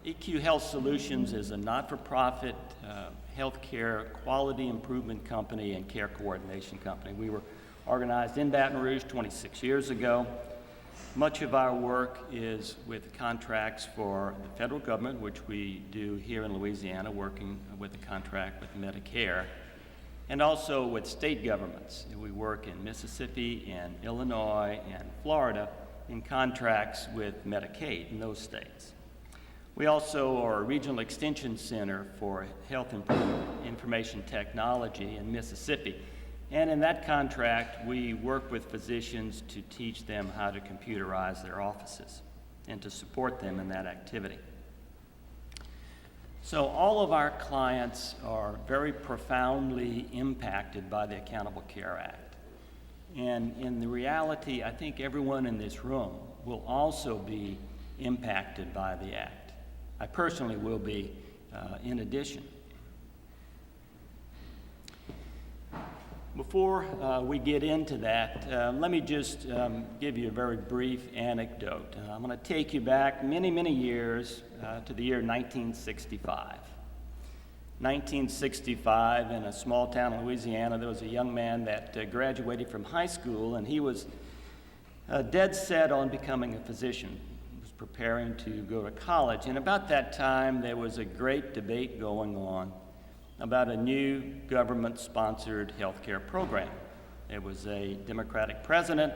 eQHealth Solutions is a not-for-profit healthcare quality improvement company and care coordination company. We were organized in Baton Rouge 26 years ago. Much of our work is with contracts for the federal government, which we do here in Louisiana, working with a contract with Medicare, and also with state governments. We work in Mississippi and Illinois and Florida in contracts with Medicaid in those states. We also are a regional extension center for health information technology in Mississippi. And in that contract, we work with physicians to teach them how to computerize their offices and to support them in that activity. So all of our clients are very profoundly impacted by the Accountable Care Act. And in the reality, I think everyone in this room will also be impacted by the act. I personally will be in addition. Before we get into that, let me just give you a very brief anecdote. I'm going to take you back many, many years to the year 1965. 1965, in a small town in Louisiana, there was a young man that graduated from high school, and he was dead set on becoming a physician. He was preparing to go to college, and about that time, there was a great debate going on about a new government-sponsored healthcare program. There was a Democratic president.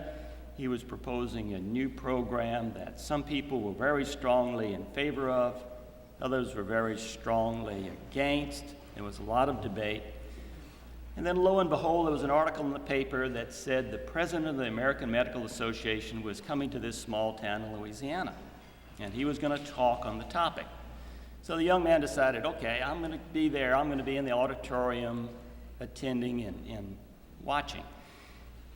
He was proposing a new program that some people were very strongly in favor of, others were very strongly against. There was a lot of debate. And then lo and behold, there was an article in the paper that said the president of the American Medical Association was coming to this small town in Louisiana, and he was going to talk on the topic. So the young man decided, okay, I'm going to be there. I'm going to be in the auditorium attending and watching.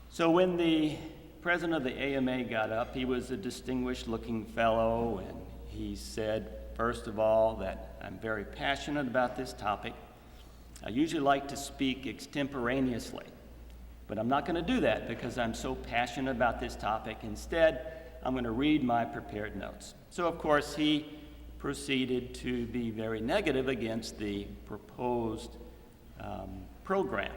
So when the president of the AMA got up, he was a distinguished-looking fellow, and he said, first of all, that I'm very passionate about this topic. I usually like to speak extemporaneously, but I'm not going to do that because I'm so passionate about this topic. Instead, I'm going to read my prepared notes. So, of course, he proceeded to be very negative against the proposed program.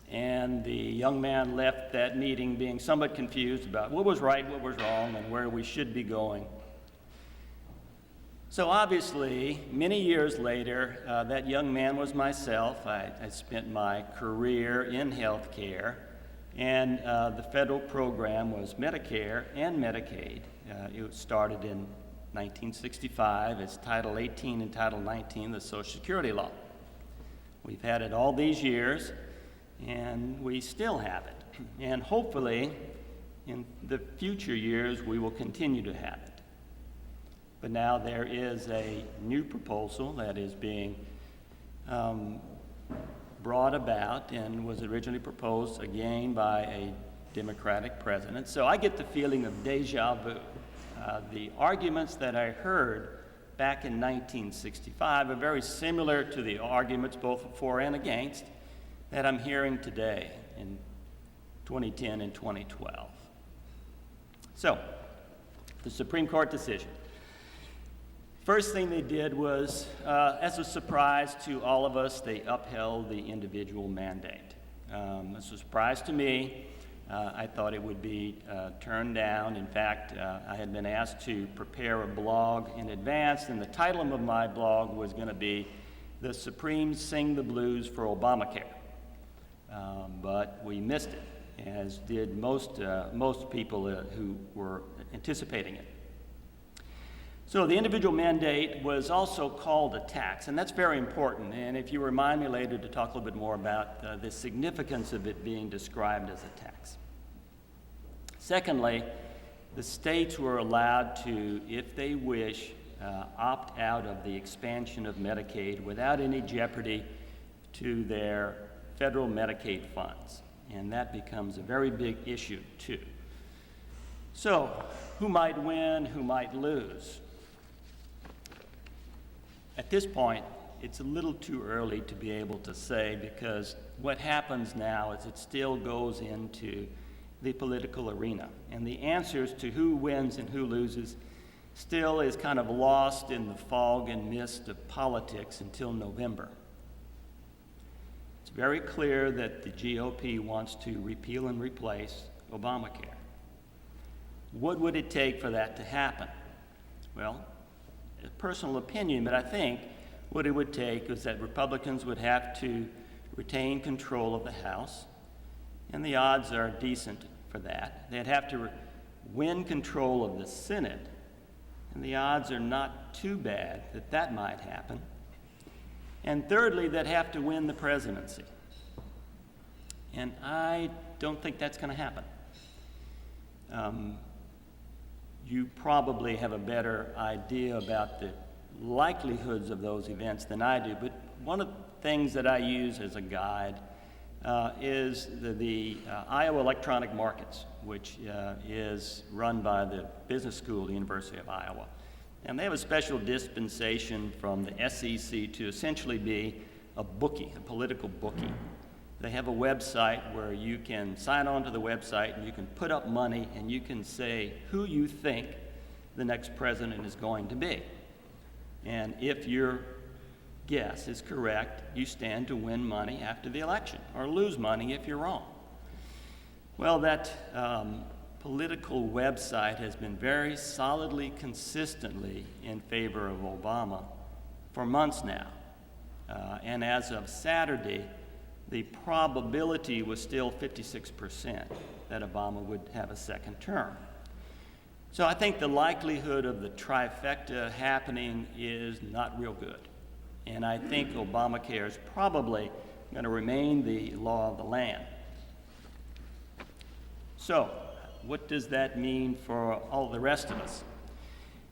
And the young man left that meeting being somewhat confused about what was right, what was wrong, and where we should be going. So obviously, many years later, that young man was myself. I spent my career in healthcare, and the federal program was Medicare and Medicaid. It started in 1965. It's Title 18 and Title 19, the Social Security law. We've had it all these years, and we still have it. And hopefully, in the future years, we will continue to have it. But now there is a new proposal that is being brought about and was originally proposed again by a Democratic president. So I get the feeling of deja vu. The arguments that I heard back in 1965 are very similar to the arguments both for and against that I'm hearing today in 2010 and 2012. So, the Supreme Court decision. First thing they did was, as a surprise to all of us, they upheld the individual mandate. This was a surprise to me. I thought it would be turned down. In fact, I had been asked to prepare a blog in advance, and the title of my blog was going to be The Supremes Sing the Blues for Obamacare. But we missed it, as did most people who were anticipating it. So the individual mandate was also called a tax, and that's very important. And if you remind me later to talk a little bit more about the significance of it being described as a tax. Secondly, the states were allowed to, if they wish, opt out of the expansion of Medicaid without any jeopardy to their federal Medicaid funds. And that becomes a very big issue, too. So, who might win, who might lose? At this point, it's a little too early to be able to say, because what happens now is it still goes into the political arena. And the answers to who wins and who loses still is kind of lost in the fog and mist of politics until November. It's very clear that the GOP wants to repeal and replace Obamacare. What would it take for that to happen? Well, a personal opinion, but I think what it would take is that Republicans would have to retain control of the House, and the odds are decent for that. They'd have to win control of the Senate, and the odds are not too bad that that might happen. And thirdly, they'd have to win the presidency. And I don't think that's going to happen. You probably have a better idea about the likelihoods of those events than I do, but one of the things that I use as a guide is the Iowa Electronic Markets, which is run by the business school at the University of Iowa. And they have a special dispensation from the SEC to essentially be a bookie, a political bookie. They have a website where you can sign on to the website and you can put up money and you can say who you think the next president is going to be. And if your guess is correct, you stand to win money after the election or lose money if you're wrong. Well, that political website has been very solidly, consistently in favor of Obama for months now. And as of Saturday, the probability was still 56% that Obama would have a second term. So I think the likelihood of the trifecta happening is not real good. And I think Obamacare is probably going to remain the law of the land. So, what does that mean for all the rest of us?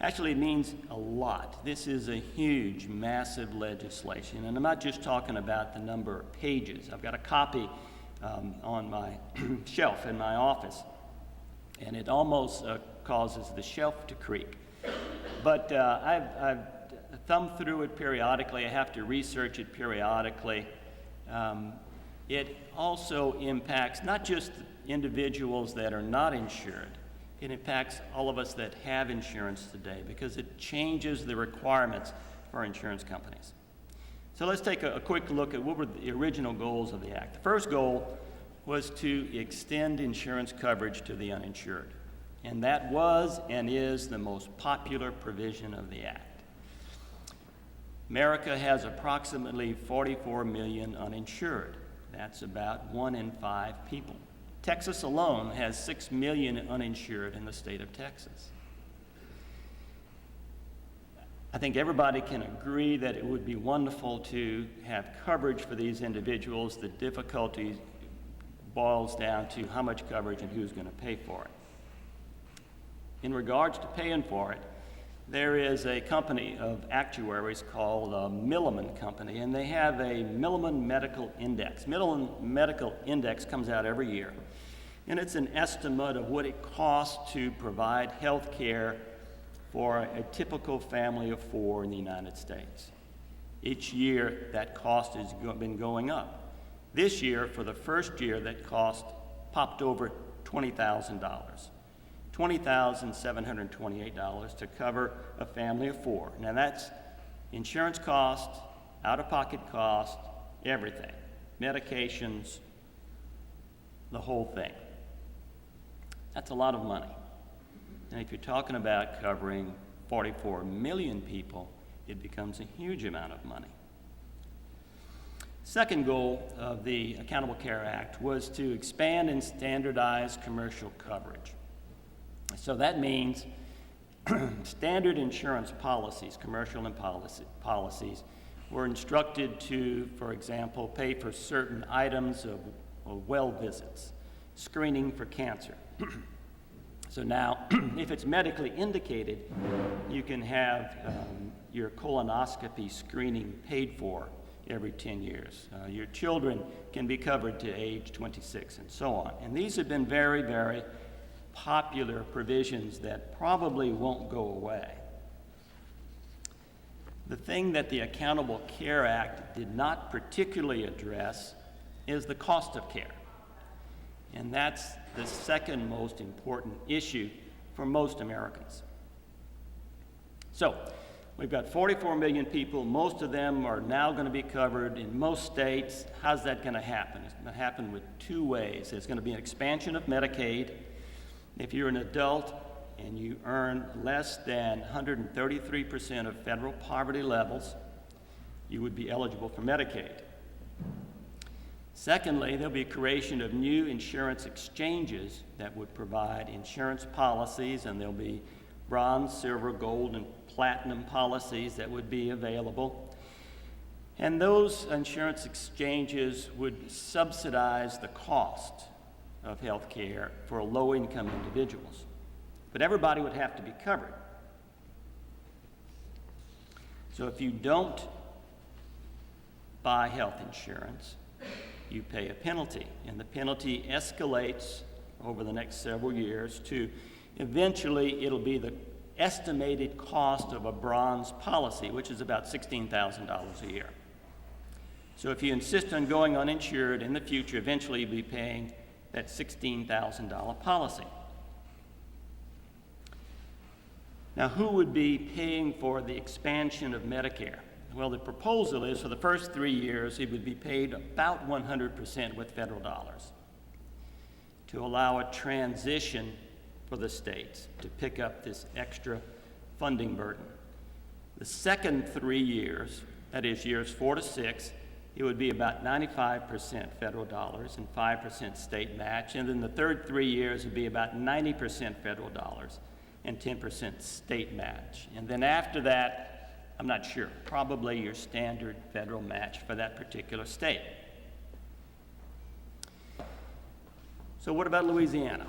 Actually, it means a lot. This is a huge, massive legislation, and I'm not just talking about the number of pages. I've got a copy on my shelf in my office, and it almost causes the shelf to creak. But I've thumbed through it periodically. I have to research it periodically. It also impacts not just individuals that are not insured. It impacts all of us that have insurance today because it changes the requirements for insurance companies. So let's take a quick look at what were the original goals of the Act. The first goal was to extend insurance coverage to the uninsured. And that was and is the most popular provision of the Act. America has approximately 44 million uninsured. That's about 1 in 5 people. Texas alone has 6 million uninsured in the state of Texas. I think everybody can agree that it would be wonderful to have coverage for these individuals. The difficulty boils down to how much coverage and who's going to pay for it. In regards to paying for it, there is a company of actuaries called Milliman Company, and they have a Milliman Medical Index. Milliman Medical Index comes out every year, and it's an estimate of what it costs to provide health care for a typical family of 4 in the United States. Each year, that cost has been going up. This year, for the first year, that cost popped over $20,000. $20,728 to cover a family of 4. Now that's insurance cost, out-of-pocket cost, everything, medications, the whole thing. That's a lot of money. And if you're talking about covering 44 million people, it becomes a huge amount of money. Second goal of the Accountable Care Act was to expand and standardize commercial coverage. So that means standard insurance policies, commercial and policies, were instructed to, for example, pay for certain items of well visits, screening for cancer. So now, if it's medically indicated, you can have your colonoscopy screening paid for every 10 years. Your children can be covered to age 26 and so on. And these have been very, very popular provisions that probably won't go away. The thing that the Accountable Care Act did not particularly address is the cost of care. And that's the second most important issue for most Americans. So we've got 44 million people. Most of them are now going to be covered in most states. How's that going to happen? It's going to happen with two ways. There's going to be an expansion of Medicaid. If you're an adult and you earn less than 133% of federal poverty levels, you would be eligible for Medicaid. Secondly, there'll be a creation of new insurance exchanges that would provide insurance policies, and there'll be bronze, silver, gold, and platinum policies that would be available. And those insurance exchanges would subsidize the cost of health care for low-income individuals. But everybody would have to be covered. So if you don't buy health insurance, you pay a penalty, and the penalty escalates over the next several years to eventually it'll be the estimated cost of a bronze policy, which is about $16,000 a year. So if you insist on going uninsured in the future, eventually you'll be paying that $16,000 policy. Now, who would be paying for the expansion of Medicare? Well, the proposal is for the first 3 years, it would be paid about 100% with federal dollars to allow a transition for the states to pick up this extra funding burden. The second 3 years, that is years 4 to 6, it would be about 95% federal dollars and 5% state match. And then the third 3 years would be about 90% federal dollars and 10% state match. And then after that, I'm not sure, probably your standard federal match for that particular state. So what about Louisiana?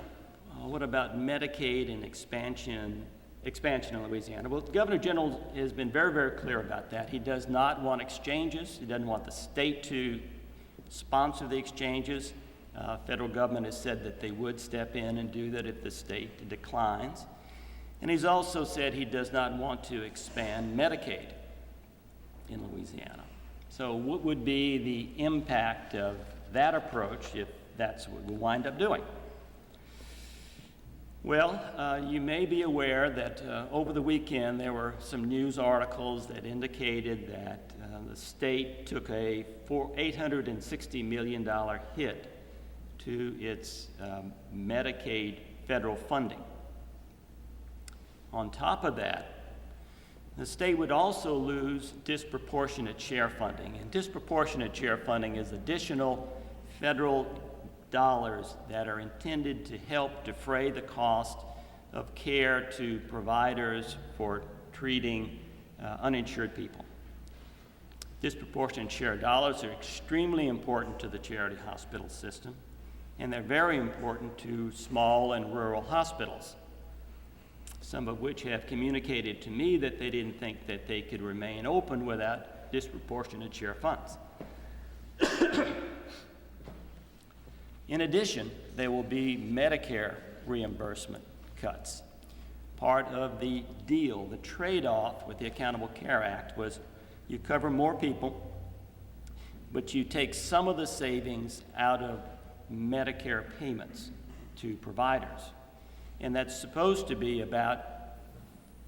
What about Medicaid and expansion in Louisiana? Well, the Governor General has been very, very clear about that. He does not want exchanges. He doesn't want the state to sponsor the exchanges. Federal government has said that they would step in and do that if the state declines. And he's also said he does not want to expand Medicaid in Louisiana. So what would be the impact of that approach if that's what we wind up doing? Well, you may be aware that over the weekend there were some news articles that indicated that the state took a $860 million hit to its Medicaid federal funding. On top of that, the state would also lose disproportionate share funding. And disproportionate share funding is additional federal dollars that are intended to help defray the cost of care to providers for treating uninsured people. Disproportionate share dollars are extremely important to the charity hospital system, and they're very important to small and rural hospitals, some of which have communicated to me that they didn't think that they could remain open without disproportionate share funds. In addition, there will be Medicare reimbursement cuts. Part of the deal, the trade-off with the Accountable Care Act was you cover more people, but you take some of the savings out of Medicare payments to providers. And that's supposed to be about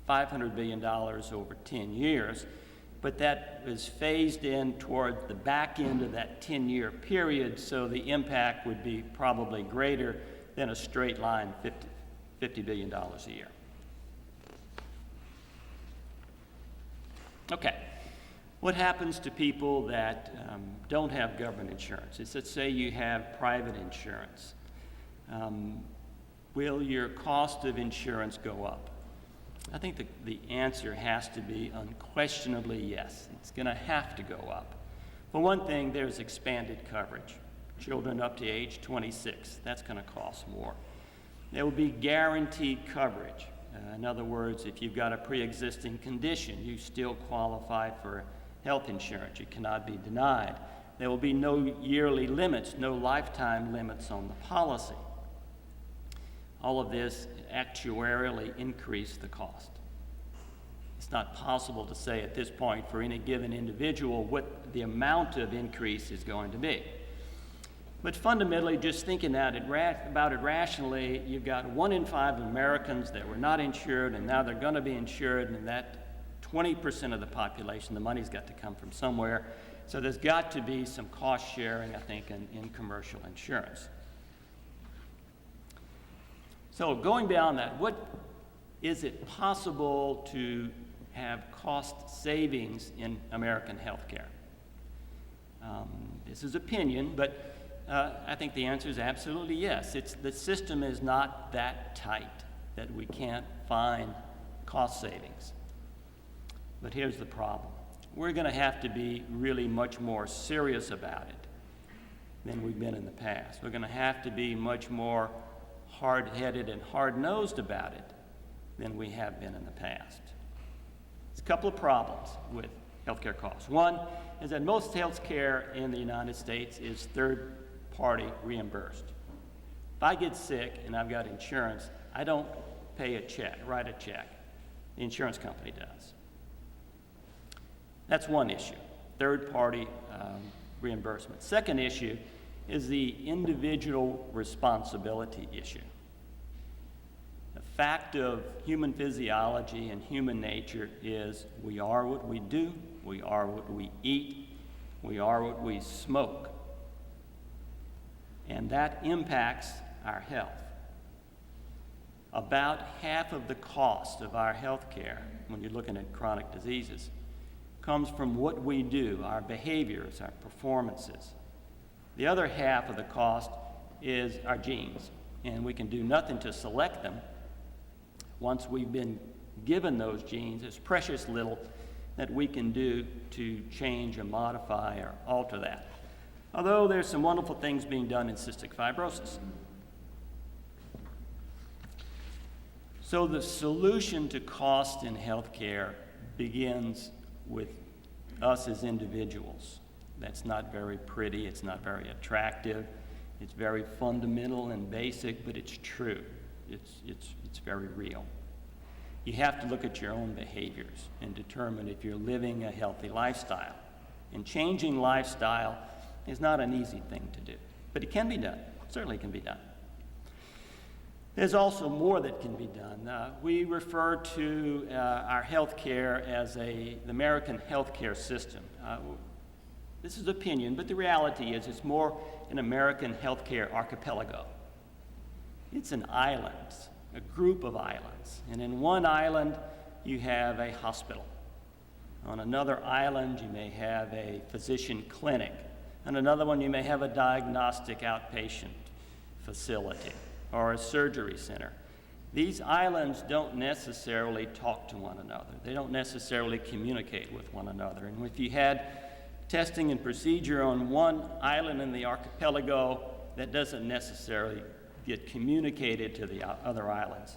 $500 billion over 10 years, but that was phased in toward the back end of that 10-year period, so the impact would be probably greater than a straight line $50 billion a year. Okay, what happens to people that don't have government insurance? Let's say you have private insurance. Will your cost of insurance go up? I think the answer has to be unquestionably yes. It's going to have to go up. For one thing, there's expanded coverage. Children up to age 26, that's going to cost more. There will be guaranteed coverage. In other words, if you've got a pre-existing condition, you still qualify for health insurance. You cannot be denied. There will be no yearly limits, no lifetime limits on the policy. All of this actuarially increase the cost. It's not possible to say at this point for any given individual what the amount of increase is going to be. But fundamentally, just thinking about it rationally, you've got 1 in 5 Americans that were not insured, and now they're going to be insured, and that 20% of the population. The money's got to come from somewhere. So there's got to be some cost sharing, I think, in commercial insurance. So going beyond that, is it possible to have cost savings in American healthcare? This is opinion, but I think the answer is absolutely yes. The system is not that tight that we can't find cost savings. But here's the problem. We're going to have to be really much more serious about it than we've been in the past. We're going to have to be much more hard-headed and hard-nosed about it than we have been in the past. There's a couple of problems with healthcare costs. One is that most healthcare in the United States is third-party reimbursed. If I get sick and I've got insurance, I don't write a check. The insurance company does. That's one issue, third-party reimbursement. Second issue is the individual responsibility issue. The fact of human physiology and human nature is we are what we do, we are what we eat, we are what we smoke. And that impacts our health. About half of the cost of our health care, when you're looking at chronic diseases, comes from what we do, our behaviors, our performances. The other half of the cost is our genes, and we can do nothing to select them. Once we've been given those genes, there's precious little that we can do to change or modify or alter that. Although there's some wonderful things being done in cystic fibrosis. So the solution to cost in healthcare begins with us as individuals. That's not very pretty, it's not very attractive, it's very fundamental and basic, but it's true. It's very real. You have to look at your own behaviors and determine if you're living a healthy lifestyle. And changing lifestyle is not an easy thing to do, but it can be done, certainly can be done. There's also more that can be done. We refer to our health care as the American healthcare system. This is opinion, but the reality is it's more an American healthcare archipelago. It's an island, a group of islands. And in one island, you have a hospital. On another island, you may have a physician clinic. On another one, you may have a diagnostic outpatient facility or a surgery center. These islands don't necessarily talk to one another. They don't necessarily communicate with one another. And if you had testing and procedure on one island in the archipelago, that doesn't necessarily get communicated to the other islands.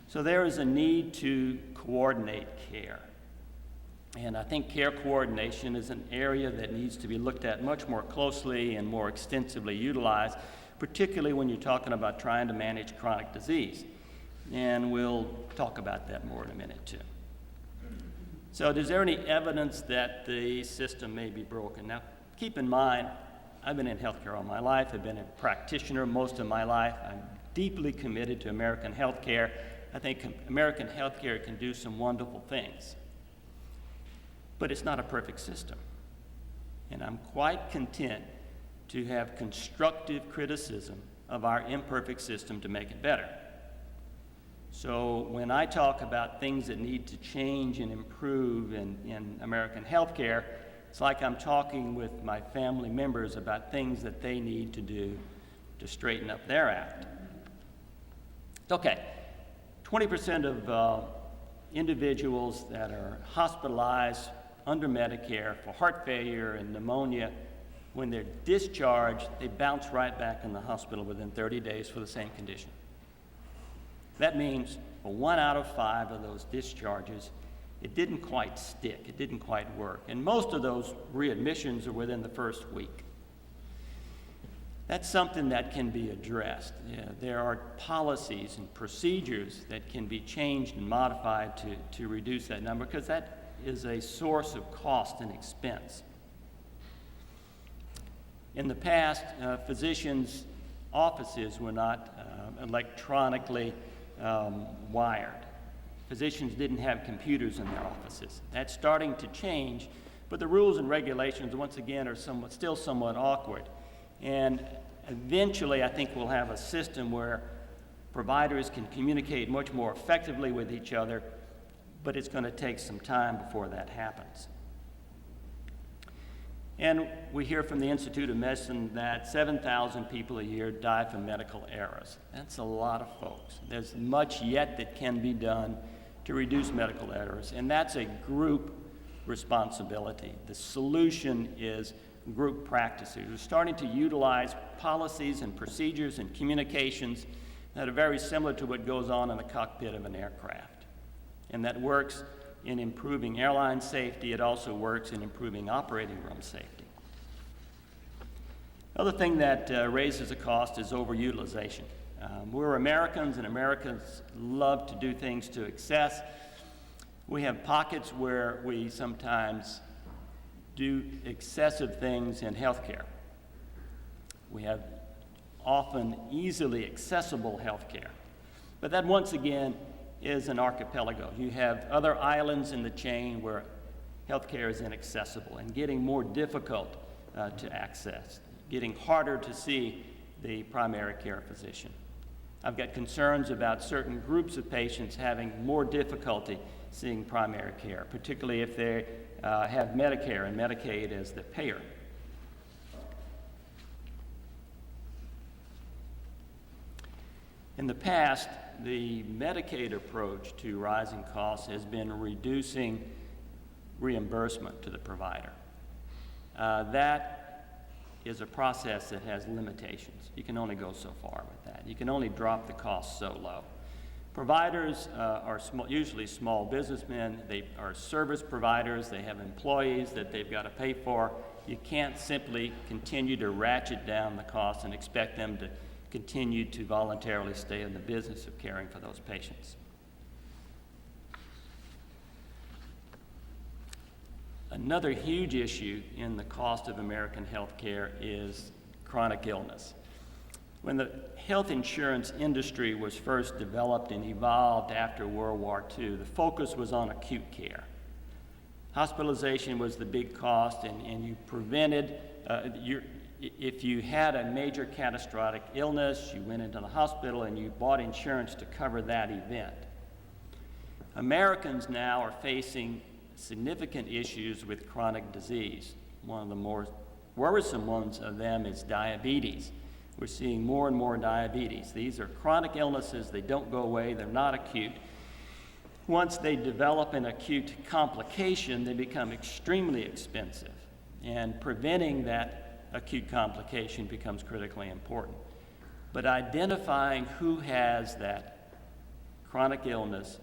So there is a need to coordinate care. And I think care coordination is an area that needs to be looked at much more closely and more extensively utilized, particularly when you're talking about trying to manage chronic disease. And we'll talk about that more in a minute, too. So is there any evidence that the system may be broken? Now, keep in mind, I've been in healthcare all my life. I've been a practitioner most of my life. I'm deeply committed to American healthcare. I think American healthcare can do some wonderful things. But it's not a perfect system. And I'm quite content to have constructive criticism of our imperfect system to make it better. So when I talk about things that need to change and improve in American healthcare, it's like I'm talking with my family members about things that they need to do to straighten up their act. Okay, 20% of individuals that are hospitalized under Medicare for heart failure and pneumonia, when they're discharged, they bounce right back in the hospital within 30 days for the same condition. That means for 1 out of 5 of those discharges, it didn't quite stick, it didn't quite work. And most of those readmissions are within the first week. That's something that can be addressed. There are policies and procedures that can be changed and modified to reduce that number, because that is a source of cost and expense. In the past, physicians' offices were not electronically wired. Physicians didn't have computers in their offices. That's starting to change, but the rules and regulations, once again, are still somewhat awkward. And eventually, I think we'll have a system where providers can communicate much more effectively with each other, but it's going to take some time before that happens. And we hear from the Institute of Medicine that 7,000 people a year die from medical errors. That's a lot of folks. There's much yet that can be done to reduce medical errors, and that's a group responsibility. The solution is group practices. We're starting to utilize policies and procedures and communications that are very similar to what goes on in the cockpit of an aircraft. And that works in improving airline safety. It also works in improving operating room safety. Another thing that raises a cost is overutilization. We're Americans, and Americans love to do things to excess. We have pockets where we sometimes do excessive things in healthcare. We have often easily accessible healthcare. But that, once again, is an archipelago. You have other islands in the chain where healthcare is inaccessible and getting more difficult to access, getting harder to see the primary care physician. I've got concerns about certain groups of patients having more difficulty seeing primary care, particularly if they have Medicare and Medicaid as the payer. In the past, the Medicaid approach to rising costs has been reducing reimbursement to the provider. That is a process that has limitations. You can only go so far with that. You can only drop the cost so low. Providers are usually small businessmen. They are service providers. They have employees that they've got to pay for. You can't simply continue to ratchet down the costs and expect them to continue to voluntarily stay in the business of caring for those patients. Another huge issue in the cost of American health care is chronic illness. When the health insurance industry was first developed and evolved after World War II, the focus was on acute care. Hospitalization was the big cost, and you prevented, if you had a major catastrophic illness, you went into the hospital and you bought insurance to cover that event. Americans now are facing significant issues with chronic disease. One of the more worrisome ones of them is diabetes. We're seeing more and more diabetes. These are chronic illnesses. They don't go away. They're not acute. Once they develop an acute complication, they become extremely expensive. And preventing that acute complication becomes critically important. But identifying who has that chronic illness,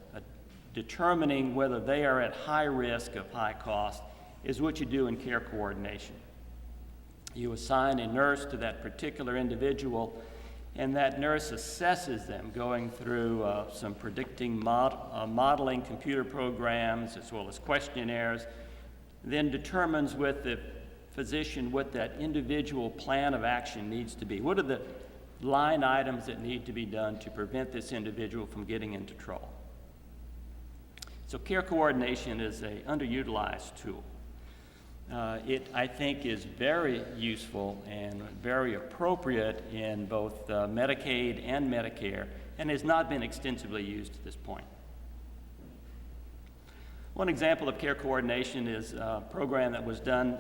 determining whether they are at high risk of high cost, is what you do in care coordination. You assign a nurse to that particular individual, and that nurse assesses them, going through some predicting modeling computer programs as well as questionnaires, then determines with the physician what that individual plan of action needs to be. What are the line items that need to be done to prevent this individual from getting into trouble? So care coordination is an underutilized tool. It, I think, is very useful and very appropriate in both Medicaid and Medicare, and has not been extensively used at this point. One example of care coordination is a program that was done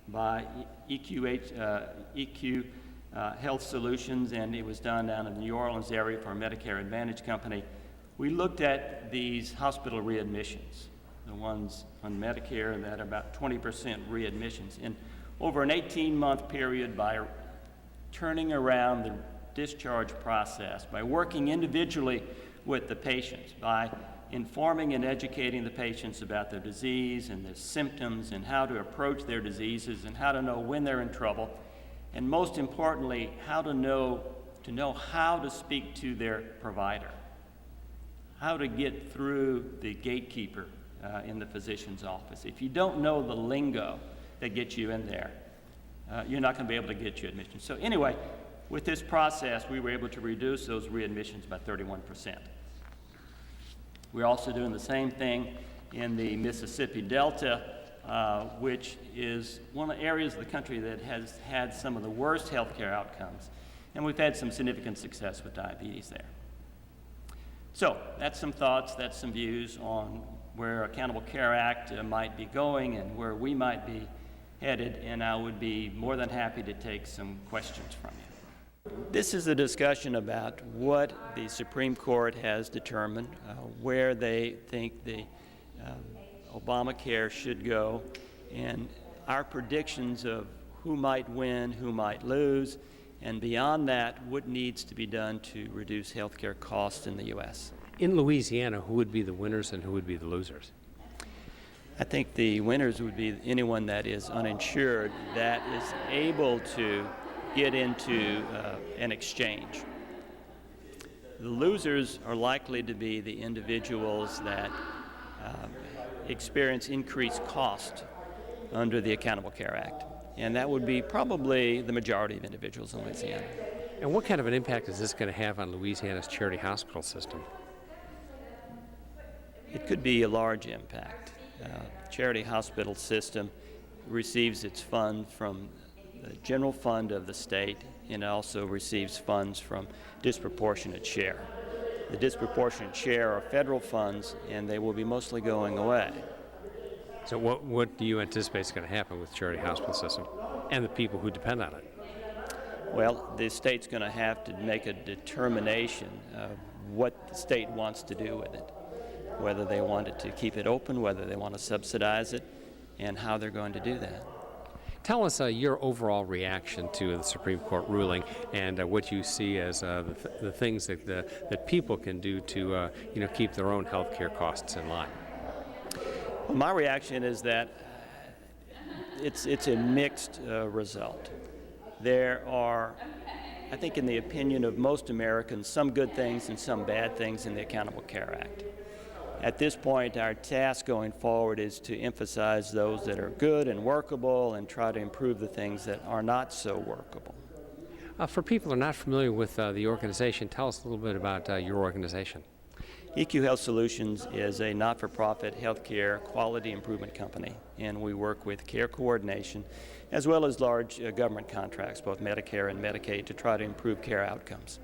by eQHealth Solutions, and it was done down in the New Orleans area for a Medicare Advantage company. We looked at these hospital readmissions, the ones on Medicare that are about 20% readmissions. And over an 18-month period, by turning around the discharge process, by working individually with the patients, by informing and educating the patients about their disease and their symptoms and how to approach their diseases and how to know when they're in trouble, and most importantly, how to know how to speak to their provider, how to get through the gatekeeper in the physician's office. If you don't know the lingo that gets you in there, you're not going to be able to get you admission. So anyway, with this process, we were able to reduce those readmissions by 31%. We're also doing the same thing in the Mississippi Delta, which is one of the areas of the country that has had some of the worst healthcare outcomes. And we've had some significant success with diabetes there. So that's some thoughts, that's some views on where Accountable Care Act might be going and where we might be headed, and I would be more than happy to take some questions from you. This is a discussion about what the Supreme Court has determined, where they think the Obamacare should go, and our predictions of who might win, who might lose, and beyond that, what needs to be done to reduce healthcare costs in the U.S. In Louisiana, who would be the winners and who would be the losers? I think the winners would be anyone that is uninsured, that is able to get into an exchange. The losers are likely to be the individuals that experience increased cost under the Accountable Care Act. And that would be probably the majority of individuals in Louisiana. And what kind of an impact is this going to have on Louisiana's charity hospital system? It could be a large impact. Charity hospital system receives its funds from the general fund of the state, and also receives funds from disproportionate share. The disproportionate share are federal funds, and they will be mostly going away. So what do you anticipate is going to happen with the charity hospital system and the people who depend on it? Well, the state's going to have to make a determination of what the state wants to do with it, whether they want it to keep it open, whether they want to subsidize it, and how they're going to do that. Tell us your overall reaction to the Supreme Court ruling and what you see as the things that people can do to keep their own health care costs in line. Well, my reaction is that it's a mixed result. There are, I think in the opinion of most Americans, some good things and some bad things in the Accountable Care Act. At this point, our task going forward is to emphasize those that are good and workable and try to improve the things that are not so workable. For people who are not familiar with the organization, tell us a little bit about your organization. eQHealth Solutions is a not-for-profit healthcare quality improvement company, and we work with care coordination as well as large government contracts, both Medicare and Medicaid, to try to improve care outcomes.